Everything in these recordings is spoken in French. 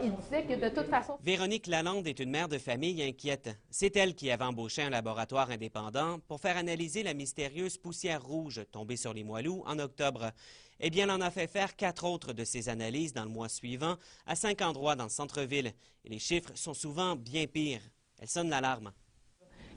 Il disait que de toute façon... Véronique Lalonde est une mère de famille inquiète. C'est elle qui avait embauché un laboratoire indépendant pour faire analyser la mystérieuse poussière rouge tombée sur les Moilous en octobre. Eh bien, elle en a fait faire 4 autres de ces analyses dans le mois suivant, à 5 endroits dans le centre-ville. Et les chiffres sont souvent bien pires. Elle sonne l'alarme.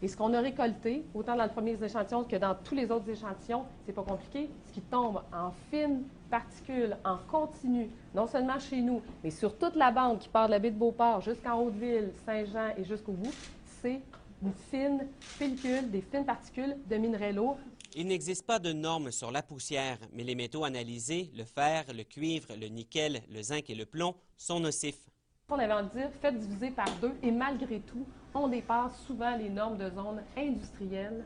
Et ce qu'on a récolté, autant dans le premier échantillon que dans tous les autres échantillons, c'est pas compliqué. Ce qui tombe en fines particules, en continu, non seulement chez nous, mais sur toute la bande qui part de la baie de Beauport jusqu'en Haute-Ville, Saint-Jean et jusqu'au bout, c'est une fine pellicule, des fines particules de minerais lourds. Il n'existe pas de normes sur la poussière, mais les métaux analysés, le fer, le cuivre, le nickel, le zinc et le plomb, sont nocifs. On avait envie de dire, faites diviser par 2, et malgré tout, on dépasse souvent les normes de zone industrielle,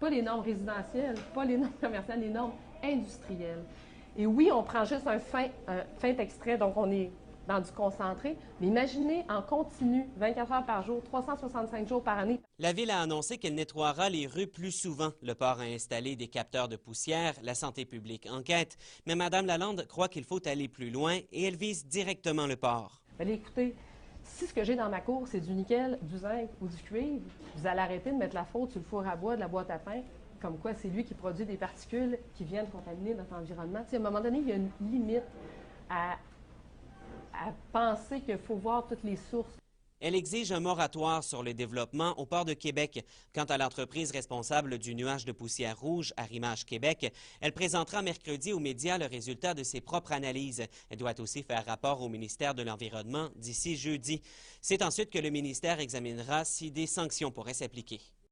pas les normes résidentielles, pas les normes commerciales, les normes industrielles. Et oui, on prend juste un fin extrait, donc on est dans du concentré, mais imaginez en continu, 24 heures par jour, 365 jours par année. La Ville a annoncé qu'elle nettoiera les rues plus souvent. Le port a installé des capteurs de poussière. La santé publique enquête. Mais Mme Lalonde croit qu'il faut aller plus loin et elle vise directement le port. Allez, écoutez, si ce que j'ai dans ma cour, c'est du nickel, du zinc ou du cuivre, vous allez arrêter de mettre la faute sur le four à bois de la boîte à pain, comme quoi c'est lui qui produit des particules qui viennent contaminer notre environnement. T'sais, à un moment donné, il y a une limite à penser qu'il faut voir toutes les sources. Elle exige un moratoire sur le développement au port de Québec. Quant à l'entreprise responsable du nuage de poussière rouge, Arrimage Québec, elle présentera mercredi aux médias le résultat de ses propres analyses. Elle doit aussi faire rapport au ministère de l'Environnement d'ici jeudi. C'est ensuite que le ministère examinera si des sanctions pourraient s'appliquer.